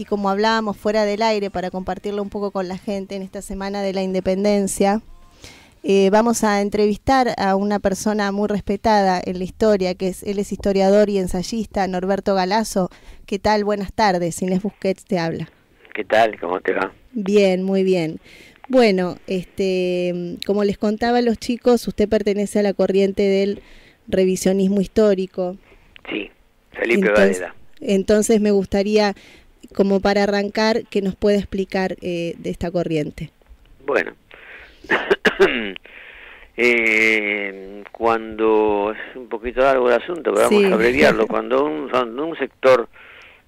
y como hablábamos fuera del aire para compartirlo un poco con la gente en esta semana de la independencia, vamos a entrevistar a una persona muy respetada en la historia, él es historiador y ensayista, Norberto Galazo. ¿Qué tal? Buenas tardes, Inés Busquets te habla. ¿Qué tal? ¿Cómo te va? Bien, muy bien. Bueno, como les contaba a los chicos, usted pertenece a la corriente del revisionismo histórico. Sí, Felipe Varela. Entonces me gustaría, como para arrancar, que nos pueda explicar de esta corriente. Bueno, cuando es un poquito largo el asunto, pero vamos a abreviarlo, cuando un sector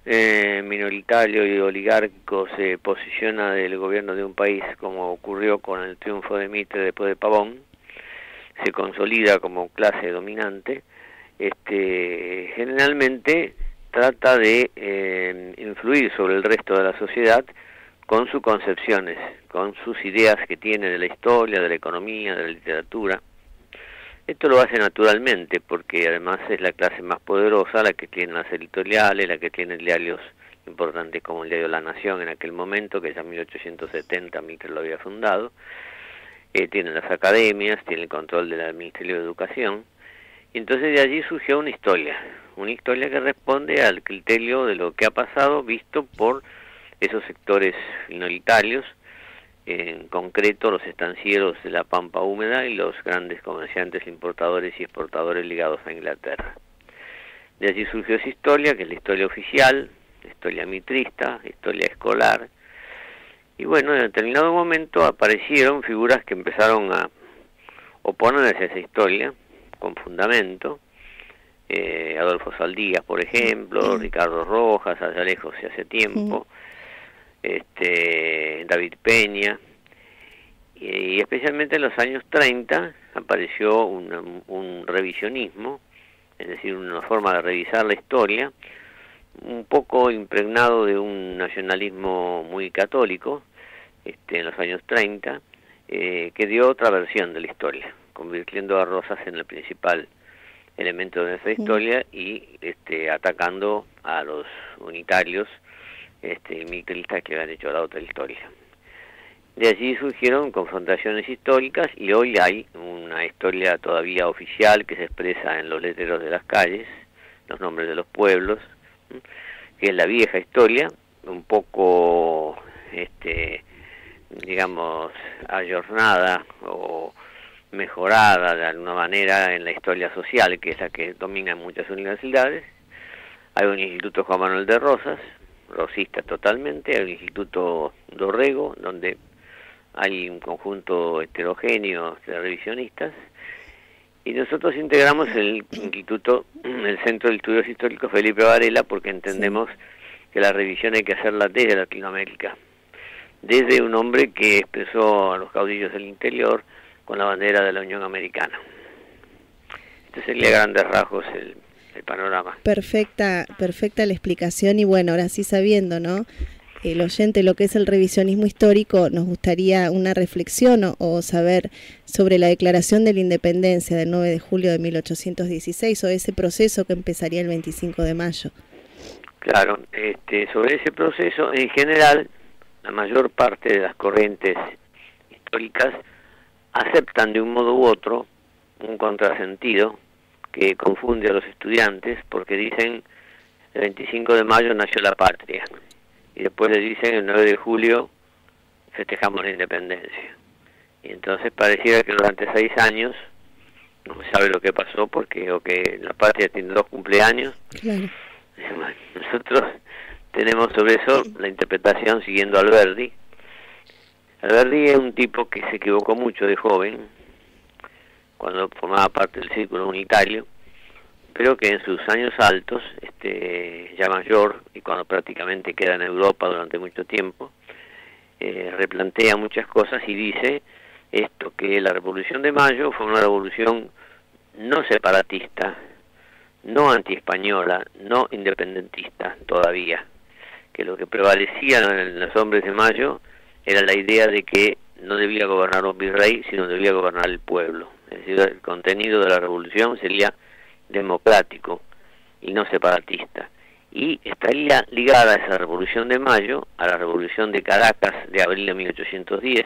minoritario y oligárquico se posiciona del gobierno de un país, como ocurrió con el triunfo de Mitre después de Pavón, se consolida como clase dominante, generalmente trata de influir sobre el resto de la sociedad con sus concepciones, con sus ideas que tiene de la historia, de la economía, de la literatura. Esto lo hace naturalmente porque además es la clase más poderosa, la que tiene las editoriales, la que tiene diarios importantes como el diario La Nación en aquel momento, que ya en 1870 Mitre lo había fundado. Tiene las academias, tiene el control del Ministerio de Educación. Y entonces de allí surgió una historia que responde al criterio de lo que ha pasado visto por esos sectores minoritarios, en concreto los estancieros de la Pampa Húmeda y los grandes comerciantes, importadores y exportadores ligados a Inglaterra. De allí surgió esa historia, que es la historia oficial, la historia mitrista, la historia escolar. Y bueno, en determinado momento aparecieron figuras que empezaron a oponerse a esa historia con fundamento. Adolfo Saldías, por ejemplo, Ricardo Rojas, allá lejos y hace tiempo, David Peña, y especialmente en los años 30 apareció un revisionismo, es decir, una forma de revisar la historia, un poco impregnado de un nacionalismo muy católico, en los años 30, que dio otra versión de la historia, convirtiendo a Rosas en el principal elemento de esa historia y atacando a los unitarios militaristas que habían hecho la otra historia. De allí surgieron confrontaciones históricas y hoy hay una historia todavía oficial que se expresa en los letreros de las calles, los nombres de los pueblos, que es la vieja historia, un poco, digamos, ayornada o mejorada de alguna manera en la historia social, que es la que domina en muchas universidades. Hay un instituto Juan Manuel de Rosas, rosista totalmente, hay un instituto Dorrego, donde hay un conjunto heterogéneo de revisionistas, y nosotros integramos el Centro de Estudios Históricos Felipe Varela, porque entendemos que la revisión hay que hacerla desde Latinoamérica, desde un hombre que expresó a los caudillos del interior con la bandera de la Unión Americana. Este sería a grandes rasgos el panorama. Perfecta la explicación, y bueno, ahora sí, sabiendo, ¿no?, el oyente lo que es el revisionismo histórico, nos gustaría una reflexión o saber sobre la Declaración de la Independencia del 9 de julio de 1816 o ese proceso que empezaría el 25 de mayo. Claro, sobre ese proceso, en general, la mayor parte de las corrientes históricas aceptan de un modo u otro un contrasentido que confunde a los estudiantes, porque dicen el 25 de mayo nació la patria y después le dicen el 9 de julio festejamos la independencia, y entonces pareciera que durante 6 años no se sabe lo que pasó, porque o que la patria tiene 2 cumpleaños. Claro. Bueno, nosotros tenemos sobre eso la interpretación siguiendo a Alberdi. Alberdi es un tipo que se equivocó mucho de joven, cuando formaba parte del círculo unitario, pero que en sus años altos, ya mayor, y cuando prácticamente queda en Europa durante mucho tiempo, replantea muchas cosas y dice esto, que la Revolución de Mayo fue una revolución no separatista, no antiespañola, no independentista todavía, que lo que prevalecía en los hombres de Mayo era la idea de que no debía gobernar un virrey, sino debía gobernar el pueblo. Es decir, el contenido de la revolución sería democrático y no separatista. y estaría ligada a esa Revolución de Mayo, a la Revolución de Caracas de abril de 1810,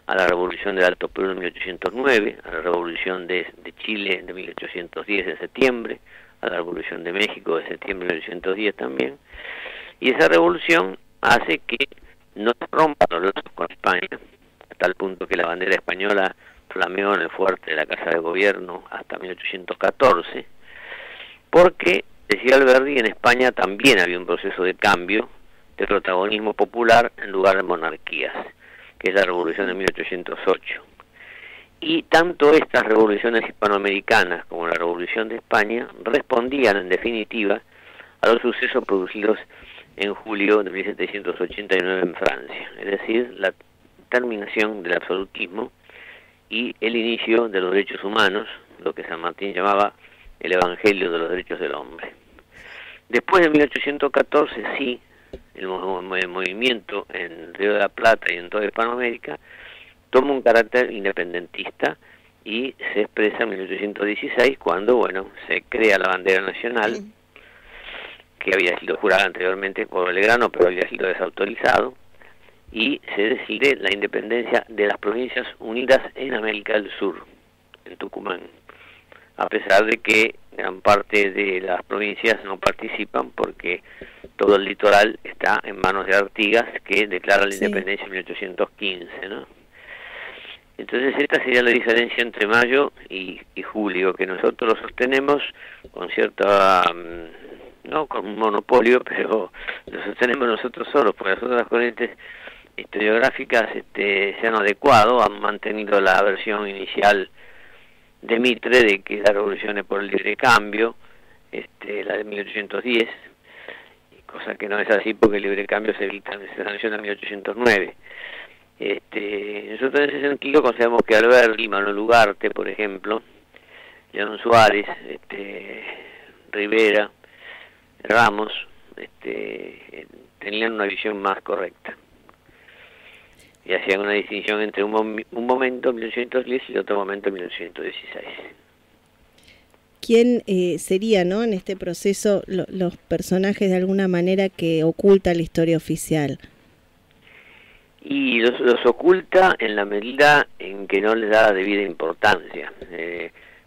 a la Revolución del Alto Perú de 1809, a la Revolución de Chile de 1810 de septiembre, a la Revolución de México de septiembre de 1810 también, y esa revolución hace que no se rompan los lazos con España, a tal punto que la bandera española flameó en el fuerte de la Casa de Gobierno hasta 1814, porque, decía Alberdi, en España también había un proceso de cambio de protagonismo popular en lugar de monarquías, que es la Revolución de 1808. Y tanto estas revoluciones hispanoamericanas como la Revolución de España respondían en definitiva a los sucesos producidos en julio de 1789 en Francia, es decir, la terminación del absolutismo y el inicio de los derechos humanos, lo que San Martín llamaba el Evangelio de los Derechos del Hombre. Después de 1814, sí, el movimiento en Río de la Plata y en toda Hispanoamérica toma un carácter independentista y se expresa en 1816 cuando, bueno, se crea la bandera nacional, que había sido jurada anteriormente por Belgrano, pero había sido desautorizado, y se decide la independencia de las Provincias Unidas en América del Sur, en Tucumán, a pesar de que gran parte de las provincias no participan porque todo el litoral está en manos de Artigas, que declara la independencia en 1815, ¿no? Entonces esta sería la diferencia entre mayo y julio, que nosotros lo sostenemos con cierta, no con un monopolio, pero lo sostenemos nosotros solos, porque las otras corrientes historiográficas se han adecuado, han mantenido la versión inicial de Mitre de que la revolución es por el libre cambio, la de 1810, cosa que no es así porque el libre cambio se sanciona en 1809. Nosotros en ese sentido consideramos que Alberdi, Manuel Ugarte, por ejemplo, León Suárez, Rivera, Ramos, tenían una visión más correcta y hacían una distinción entre un momento en 1810 y otro momento en 1816. ¿Quién sería, ¿no?, en este proceso los personajes de alguna manera que oculta la historia oficial? Y los oculta en la medida en que no les da debida importancia.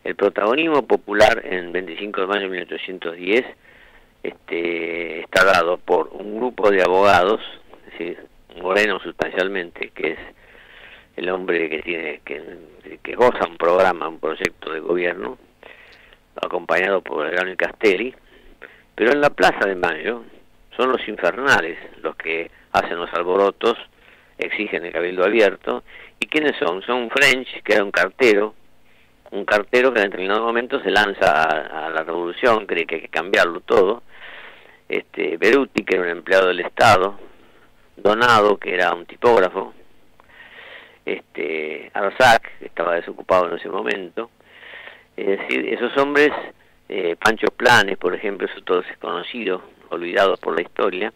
El protagonismo popular en 25 de mayo de 1810 está dado por un grupo de abogados, es decir, Moreno sustancialmente, que es el hombre que goza un programa, un proyecto de gobierno, acompañado por Belgrano y Castelli, pero en la Plaza de Mayo son los infernales los que hacen los alborotos, exigen el cabildo abierto. ¿Y quiénes son? Son French, que era un cartero que en determinado momento se lanza a la revolución, cree que hay que cambiarlo todo, Beruti, que era un empleado del Estado, Donado, que era un tipógrafo, Arzac, que estaba desocupado en ese momento. Es decir, esos hombres, Pancho Planes, por ejemplo, eso todo es conocido, olvidados por la historia,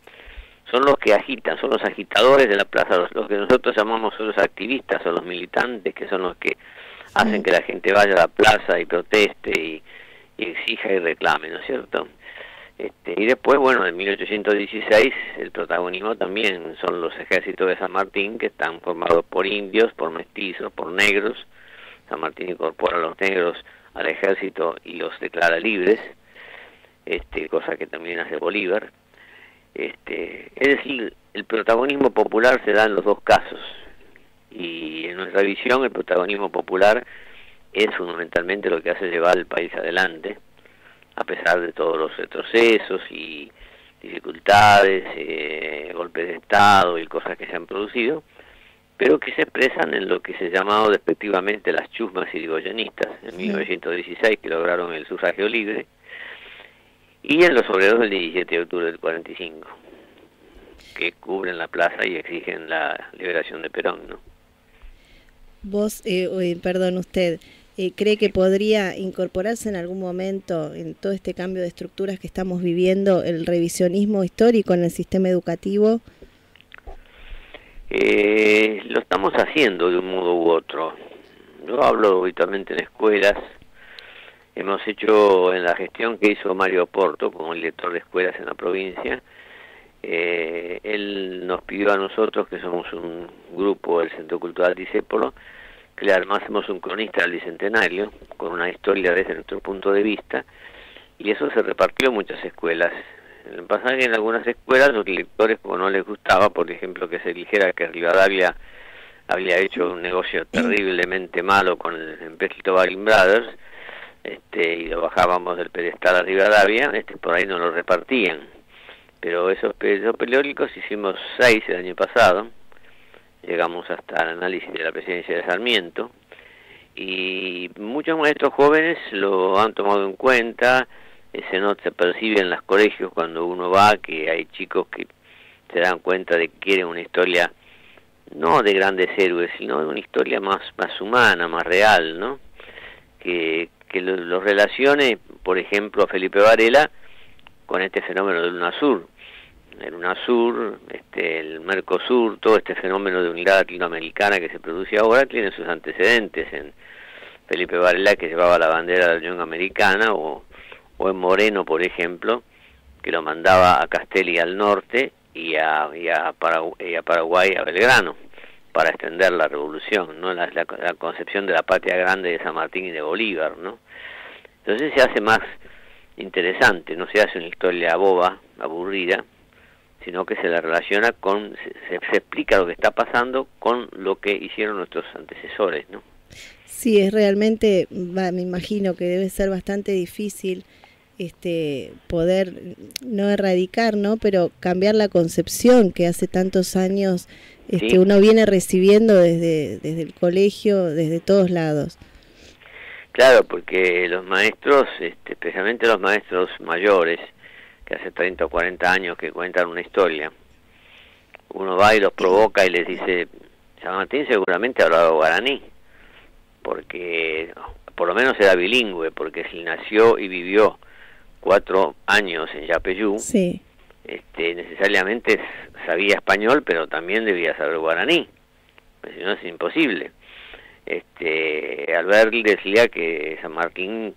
son los que agitan, son los agitadores de la plaza, los que nosotros llamamos los activistas o los militantes, que son los que hacen que la gente vaya a la plaza y proteste y exija y reclame, ¿no es cierto? Y después, bueno, en 1816 el protagonismo también son los ejércitos de San Martín, que están formados por indios, por mestizos, por negros. San Martín incorpora a los negros al ejército y los declara libres, cosa que también hace Bolívar. Es decir, el protagonismo popular se da en los dos casos, y en nuestra visión el protagonismo popular es fundamentalmente lo que hace llevar al país adelante, a pesar de todos los retrocesos y dificultades, golpes de Estado y cosas que se han producido, pero que se expresan en lo que se llamaba despectivamente las chusmas irigoyenistas, en 1916, que lograron el sufragio libre, y en los obreros del 17 de octubre del 45, que cubren la plaza y exigen la liberación de Perón, ¿no? Vos, perdón, usted, ¿cree que podría incorporarse en algún momento en todo este cambio de estructuras que estamos viviendo el revisionismo histórico en el sistema educativo? Lo estamos haciendo de un modo u otro. Yo hablo habitualmente en escuelas hemos hecho en la gestión que hizo Mario Porto como director de escuelas en la provincia. Él nos pidió a nosotros, que somos un grupo del Centro Cultural Discépolo, que le armásemos un cronista del Bicentenario, con una historia desde nuestro punto de vista, y eso se repartió en muchas escuelas. Lo que pasa es que en algunas escuelas los lectores, como no les gustaba, por ejemplo, que se dijera que Rivadavia había hecho un negocio terriblemente malo con el empréstito Baring Brothers, y lo bajábamos del pedestal a Rivadavia, por ahí no lo repartían. Pero esos periódicos hicimos 6 el año pasado, llegamos hasta el análisis de la presidencia de Sarmiento, y muchos maestros jóvenes lo han tomado en cuenta. Se percibe en los colegios cuando uno va que hay chicos que se dan cuenta de que quieren una historia no de grandes héroes, sino de una historia más humana, más real, ¿no? Que lo relacione, por ejemplo, a Felipe Varela con este fenómeno del UNASUR. El UNASUR, el Mercosur, todo este fenómeno de unidad latinoamericana que se produce ahora tiene sus antecedentes en Felipe Varela, que llevaba la bandera de la Unión Americana, o en Moreno, por ejemplo, que lo mandaba a Castelli al norte y a Paraguay, a Belgrano, para extender la revolución, ¿no? La concepción de la patria grande de San Martín y de Bolívar, ¿no? Entonces se hace más interesante, no se hace una historia boba, aburrida, sino que se la relaciona con, se explica lo que está pasando con lo que hicieron nuestros antecesores, ¿no? Sí, es realmente, me imagino que debe ser bastante difícil poder no erradicar, ¿no? Pero cambiar la concepción que hace tantos años ¿Sí? Uno viene recibiendo desde el colegio, desde todos lados. Claro, porque los maestros, especialmente los maestros mayores, que hace 30 o 40 años que cuentan una historia, uno va y los provoca y les dice, San Martín seguramente hablaba guaraní, porque por lo menos era bilingüe, porque si nació y vivió 4 años en Yapeyú, sí, necesariamente sabía español, pero también debía saber guaraní, pues si no es imposible. Alberti decía que San Martín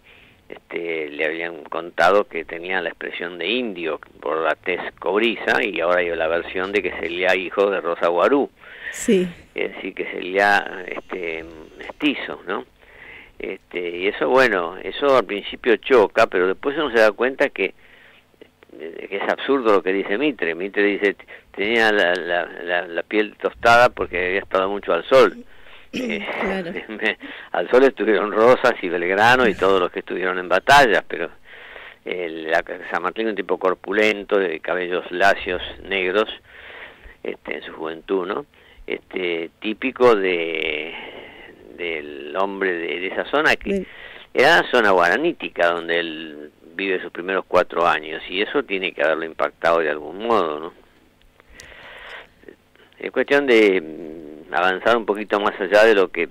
le habían contado que tenía la expresión de indio por la tez cobriza, y ahora hay la versión de que sería hijo de Rosa Guarú, sí, es decir, que sería mestizo, ¿no? Y eso, bueno, eso al principio choca, pero después uno se da cuenta que es absurdo lo que dice Mitre. Mitre dice, tenía la piel tostada porque había estado mucho al sol. claro. Al sol estuvieron Rosas y Belgrano y todos los que estuvieron en batallas, pero San Martín, un tipo corpulento, de cabellos lacios, negros, en su juventud, ¿no? Típico del hombre de esa zona, que era la zona guaranítica donde él vive sus primeros 4 años, y eso tiene que haberlo impactado de algún modo, ¿no? Es cuestión de avanzar un poquito más allá de lo que...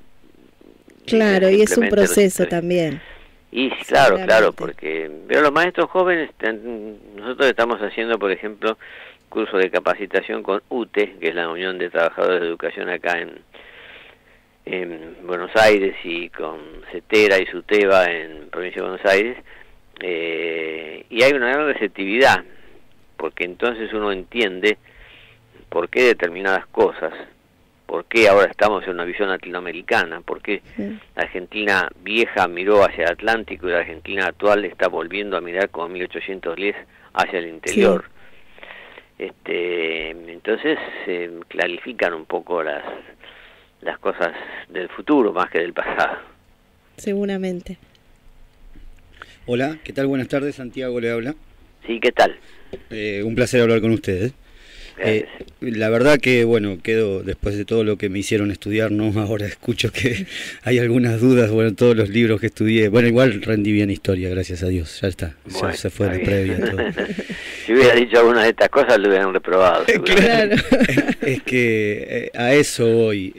Claro, y es un proceso también. Y claro, porque... Pero los maestros jóvenes, nosotros estamos haciendo, por ejemplo, curso de capacitación con UTE, que es la Unión de Trabajadores de Educación acá en Buenos Aires, y con CETERA y SUTEBA en Provincia de Buenos Aires, y hay una gran receptividad, porque entonces uno entiende por qué determinadas cosas, por qué ahora estamos en una visión latinoamericana, por qué la Argentina vieja miró hacia el Atlántico y la Argentina actual está volviendo a mirar como en 1810 hacia el interior. Sí. Entonces se clarifican un poco las cosas del futuro más que del pasado. Seguramente. Hola, ¿qué tal? Buenas tardes, Santiago le habla. Sí, ¿qué tal? Un placer hablar con ustedes. La verdad que, bueno, quedo después de todo lo que me hicieron estudiar, ¿no? Ahora escucho que hay algunas dudas, bueno, todos los libros que estudié, bueno, igual rendí bien historia, gracias a Dios, ya está, bueno, se fue la previa, todo. Si hubiera dicho alguna de estas cosas, lo hubieran reprobado. Claro. Es que a eso voy.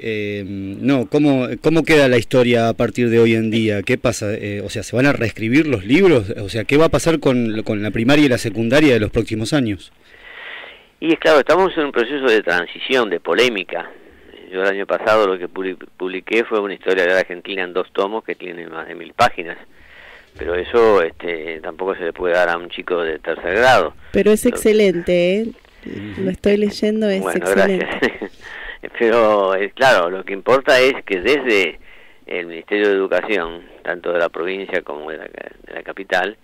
No, ¿cómo queda la historia a partir de hoy en día? ¿Qué pasa? O sea, ¿se van a reescribir los libros? O sea, ¿qué va a pasar con la primaria y la secundaria de los próximos años? Y es claro, estamos en un proceso de transición, de polémica. Yo el año pasado lo que publiqué fue una historia de la Argentina en 2 tomos que tienen más de 1000 páginas, pero eso tampoco se le puede dar a un chico de tercer grado. Pero es excelente, ¿eh? Lo estoy leyendo, es bueno, excelente. Gracias. Pero claro, lo que importa es que desde el Ministerio de Educación, tanto de la provincia como de la capital,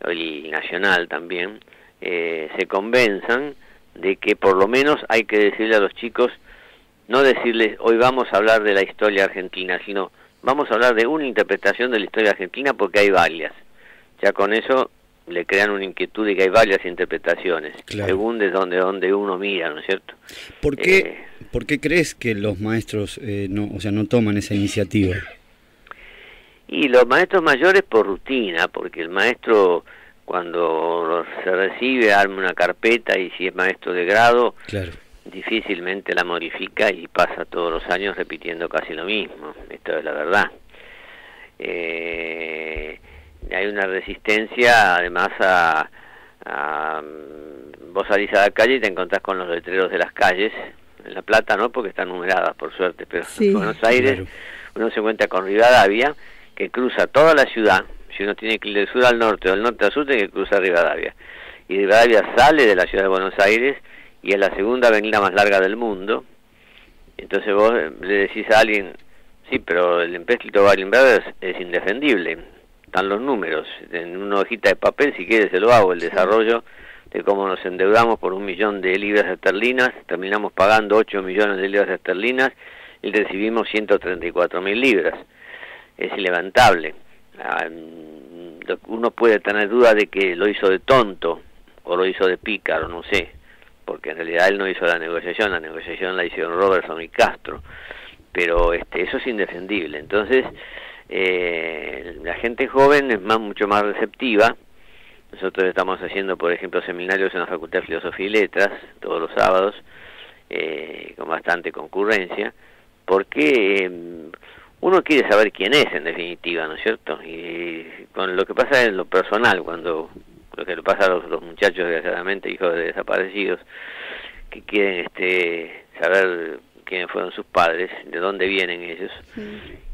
y nacional también, se convenzan de que por lo menos hay que decirle a los chicos, no decirles hoy vamos a hablar de la historia argentina, sino vamos a hablar de una interpretación de la historia argentina porque hay varias. Ya con eso le crean una inquietud de que hay varias interpretaciones, claro, según de donde uno mira, ¿no es cierto? ¿Por qué crees que los maestros no toman esa iniciativa? Y los maestros mayores por rutina, porque el maestro cuando se recibe arma una carpeta y si es maestro de grado, claro, difícilmente la modifica y pasa todos los años repitiendo casi lo mismo. Esto es la verdad. Hay una resistencia además vos salís a la calle y te encontrás con los letreros de las calles. En La Plata no, porque están numeradas por suerte, pero sí, en Buenos Aires, claro, uno se encuentra con Rivadavia, que cruza toda la ciudad. Si uno tiene que ir del sur al norte o del norte al sur, tiene que cruzar Rivadavia. Y Rivadavia sale de la ciudad de Buenos Aires y es la segunda avenida más larga del mundo. Entonces vos le decís a alguien, sí, pero el empréstito Baring Brothers es indefendible. Están los números. En una hojita de papel, si quieres, se lo hago. El desarrollo de cómo nos endeudamos por 1 millón de libras esterlinas, terminamos pagando 8 millones de libras esterlinas y recibimos 134.000 libras. Es ilevantable. Uno puede tener duda de que lo hizo de tonto o lo hizo de pícaro, no sé, porque en realidad él no hizo la negociación la hicieron Robertson y Castro, pero eso es indefendible. Entonces la gente joven es mucho más receptiva. Nosotros estamos haciendo, por ejemplo, seminarios en la Facultad de Filosofía y Letras todos los sábados, con bastante concurrencia, porque uno quiere saber quién es en definitiva, ¿no es cierto? Y con lo que pasa en lo personal, lo que le pasa a los muchachos desgraciadamente hijos de desaparecidos, que quieren saber quiénes fueron sus padres, de dónde vienen ellos,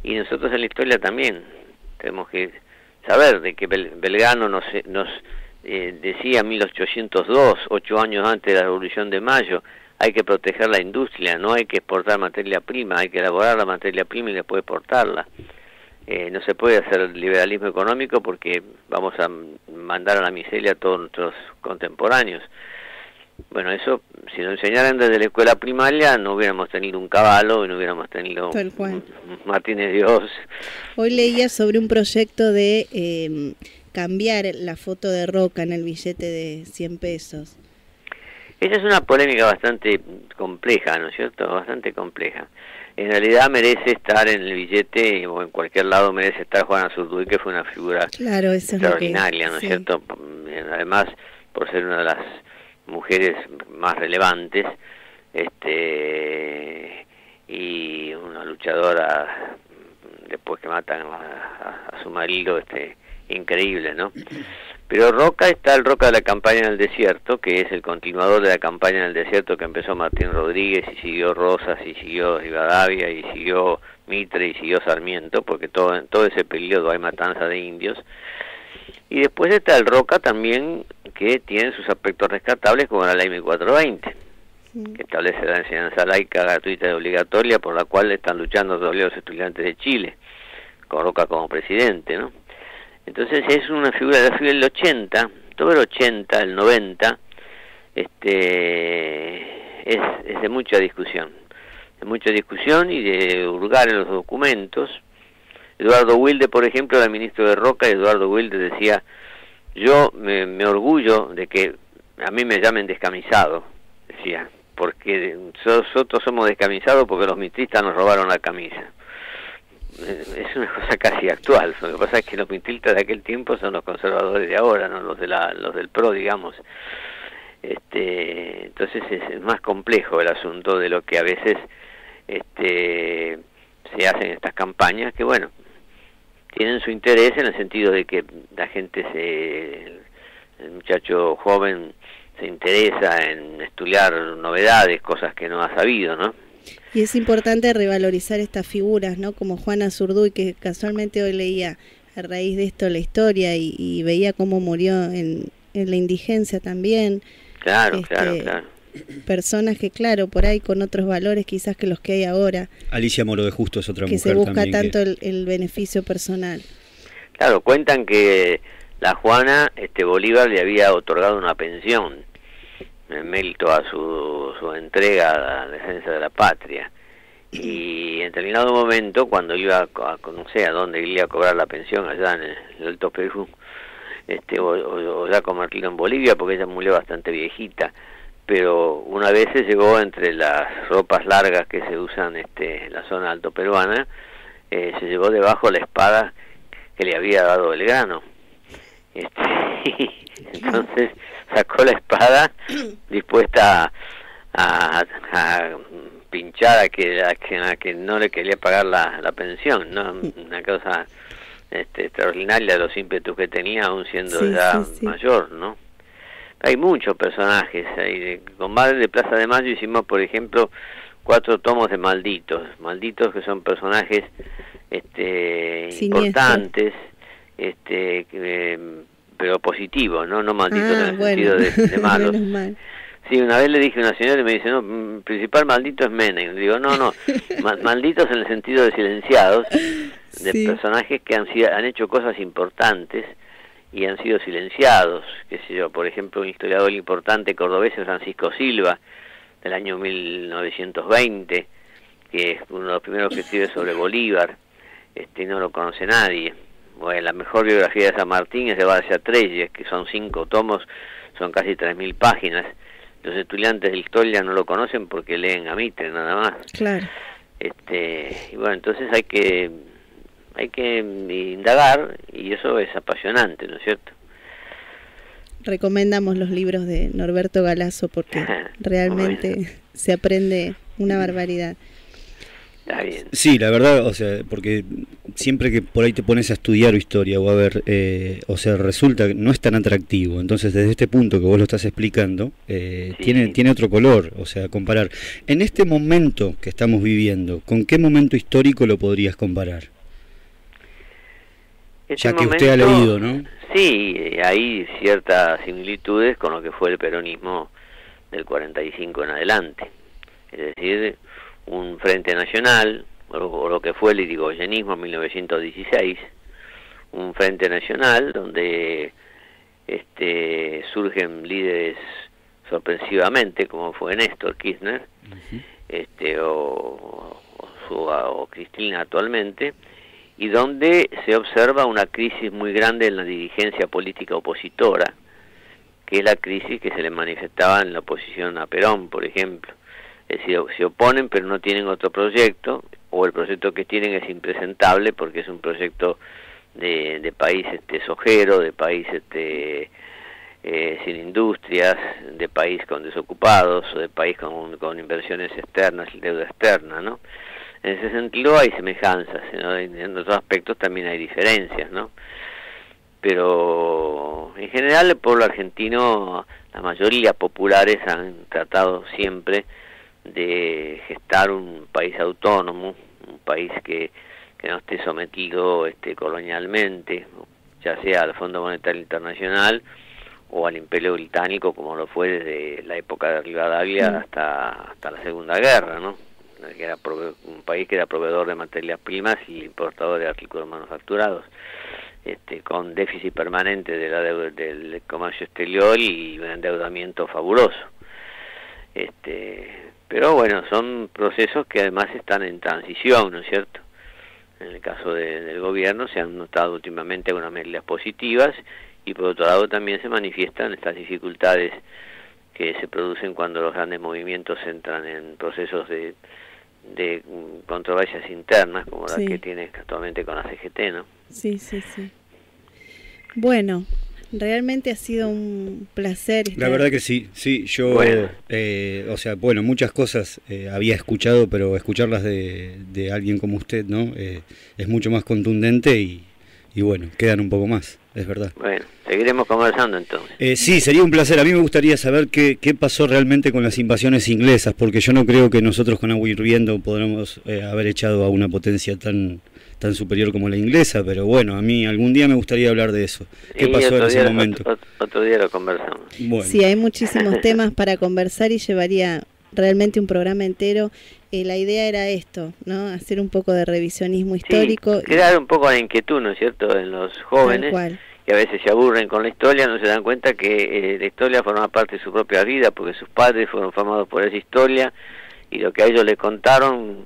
y nosotros en la historia también tenemos que saber de que Belgrano nos decía en 1802, 8 años antes de la Revolución de Mayo, hay que proteger la industria, no hay que exportar materia prima, hay que elaborar la materia prima y después exportarla. No se puede hacer liberalismo económico porque vamos a mandar a la miseria a todos nuestros contemporáneos. Bueno, eso, si lo enseñaran desde la escuela primaria, no hubiéramos tenido un Cavallo y no hubiéramos tenido un Martínez Dios. Hoy leía sobre un proyecto de cambiar la foto de Roca en el billete de 100 pesos. Esa es una polémica bastante compleja, ¿no es cierto? Bastante compleja. En realidad merece estar en el billete, o en cualquier lado merece estar Juana Zurduy, que fue una figura extraordinaria, ¿no es cierto? Además, por ser una de las mujeres más relevantes, y una luchadora, después que matan a su marido, increíble, ¿no? Pero Roca está el Roca de la campaña en el desierto, que es el continuador de la campaña en el desierto que empezó Martín Rodríguez, y siguió Rosas, y siguió Rivadavia, y siguió Mitre, y siguió Sarmiento, porque en todo ese periodo hay matanza de indios. Y después está el Roca también, que tiene sus aspectos rescatables, como la ley 1420, que establece la enseñanza laica gratuita y obligatoria, por la cual están luchando todavía los estudiantes de Chile, con Roca como presidente, ¿no? Entonces es una figura del 80, todo el 80, el 90, es de mucha discusión y de hurgar en los documentos. Eduardo Wilde, por ejemplo, era ministro de Roca, y Eduardo Wilde decía, yo me orgullo de que a mí me llamen descamisado, decía, porque nosotros somos descamisados porque los mitristas nos robaron la camisa. Es una cosa casi actual. Lo que pasa es que los mitristas de aquel tiempo son los conservadores de ahora, no los del PRO, digamos. Entonces es más complejo el asunto de lo que a veces se hacen estas campañas, que bueno, tienen su interés en el sentido de que la gente el muchacho joven se interesa en estudiar novedades, cosas que no ha sabido, ¿no? Y es importante revalorizar estas figuras, ¿no? Como Juana Zurduy, que casualmente hoy leía a raíz de esto la historia y veía cómo murió en la indigencia también. Claro. Personas que, claro, por ahí con otros valores quizás que los que hay ahora. Alicia Moro de Justo es otra que mujer se busca también tanto el beneficio personal. Claro, cuentan que la Juana, Bolívar le había otorgado una pensión en mérito a su entrega a la defensa de la patria. Y en determinado momento, cuando iba a no sé a dónde iba a cobrar la pensión, allá en el Alto Perú, o ya convertirlo en Bolivia, porque ella murió bastante viejita, pero una vez se llegó entre las ropas largas que se usan en la zona alto peruana, se llevó debajo la espada que le había dado Belgrano. Entonces sacó la espada dispuesta a pinchar a que no le quería pagar la pensión, ¿no? Una cosa extraordinaria de los ímpetus que tenía, aún siendo mayor, ¿no? Hay muchos personajes. Con Madre de Plaza de Mayo hicimos, por ejemplo, 4 tomos de Malditos que son personajes importantes, pero positivos, no malditos en el sentido de malos. Sí, una vez le dije a una señora y me dice, no, el principal maldito es Menem. Digo, no, malditos en el sentido de silenciados, de personajes que han hecho cosas importantes y han sido silenciados. Qué sé yo, por ejemplo, un historiador importante cordobés, Francisco Silva, del año 1920, que es uno de los primeros que escribe sobre Bolívar, no lo conoce nadie. Bueno, la mejor biografía de San Martín es de Barcia Treyes, que son 5 tomos, son casi 3.000 páginas. Los estudiantes de historia no lo conocen porque leen a Mitre nada más. Claro. Y bueno, entonces hay que indagar, y eso es apasionante, ¿no es cierto? Recomendamos los libros de Norberto Galazo porque realmente se aprende una barbaridad. Está bien. Sí, la verdad, o sea, porque siempre que por ahí te pones a estudiar historia o a ver, o sea, resulta que no es tan atractivo. Entonces, desde este punto que vos lo estás explicando, tiene otro color, o sea, comparar. En este momento que estamos viviendo, ¿con qué momento histórico lo podrías comparar? Ya que usted ha leído, ¿no? Sí, hay ciertas similitudes con lo que fue el peronismo del 45 en adelante. Es decir, un frente nacional, o lo que fue el irigoyenismo en 1916, un frente nacional donde surgen líderes sorpresivamente, como fue Néstor Kirchner, o Cristina actualmente, y donde se observa una crisis muy grande en la dirigencia política opositora, que es la crisis que se le manifestaba en la oposición a Perón, por ejemplo. Es decir, se oponen pero no tienen otro proyecto, o el proyecto que tienen es impresentable porque es un proyecto de país sojero, de país sin industrias, de país con desocupados, o de país con inversiones externas y deuda externa, ¿no? En ese sentido hay semejanzas, ¿no? En otros aspectos también hay diferencias, ¿no? Pero en general el pueblo argentino, la mayoría populares han tratado siempre de gestar un país autónomo, un país que no esté sometido colonialmente, ya sea al Fondo Monetario Internacional o al Imperio Británico, como lo fue desde la época de Rivadavia hasta la Segunda Guerra, ¿no? Que era un país que era proveedor de materias primas y importador de artículos manufacturados, con déficit permanente de la del comercio exterior y un endeudamiento fabuloso. Pero bueno, son procesos que además están en transición, ¿no es cierto? En el caso del gobierno se han notado últimamente algunas medidas positivas, y por otro lado también se manifiestan estas dificultades que se producen cuando los grandes movimientos entran en procesos de controversias internas, como la que tiene actualmente con la CGT, ¿no? Sí. Bueno, realmente ha sido un placer estar... La verdad que sí, yo, o sea, bueno, muchas cosas había escuchado, pero escucharlas de alguien como usted, ¿no? Es mucho más contundente y bueno, quedan un poco más, es verdad. Bueno, seguiremos conversando entonces. Sí, sería un placer. A mí me gustaría saber qué pasó realmente con las invasiones inglesas, porque yo no creo que nosotros con agua hirviendo podamos haber echado a una potencia tan tan superior como la inglesa, pero bueno, a mí algún día me gustaría hablar de eso. ¿Qué pasó en ese momento? Otro día lo conversamos. Bueno. Sí, hay muchísimos temas para conversar y llevaría realmente un programa entero. La idea era esto, ¿no? Hacer un poco de revisionismo histórico. Sí, crear un poco la inquietud, ¿no es cierto?, en los jóvenes, que a veces se aburren con la historia, no se dan cuenta que la historia forma parte de su propia vida, porque sus padres fueron formados por esa historia, y lo que a ellos les contaron,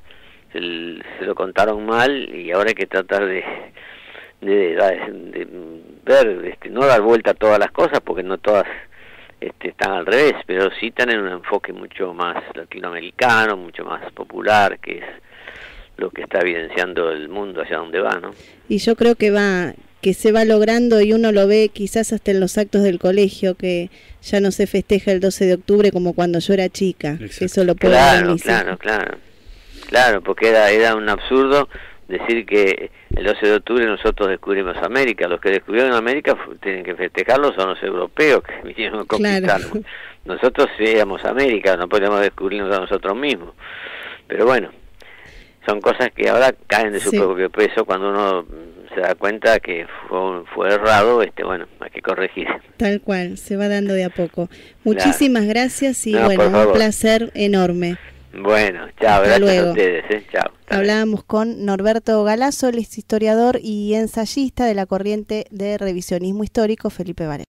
se lo contaron mal, y ahora hay que tratar de ver, no dar vuelta a todas las cosas, porque no todas están al revés, pero sí tienen un enfoque mucho más latinoamericano, mucho más popular, que es lo que está evidenciando el mundo hacia donde va, ¿no? Y yo creo que se va logrando, y uno lo ve quizás hasta en los actos del colegio, que ya no se festeja el 12 de octubre como cuando yo era chica. Exacto. Eso lo puedo ver en mis hijos. Claro, porque era un absurdo decir que el 12 de octubre nosotros descubrimos América. Los que descubrieron América tienen que festejarlo son los europeos que vinieron a conquistarnos. Claro. Nosotros éramos América, no podemos descubrirnos a nosotros mismos. Pero bueno, son cosas que ahora caen de su propio peso cuando uno se da cuenta que fue errado, bueno, hay que corregir. Tal cual, se va dando de a poco. Muchísimas gracias y bueno, un placer enorme. Bueno, chao, gracias a ustedes, chao. Hablábamos con Norberto Galazo, el historiador y ensayista de la corriente de revisionismo histórico Felipe Varela.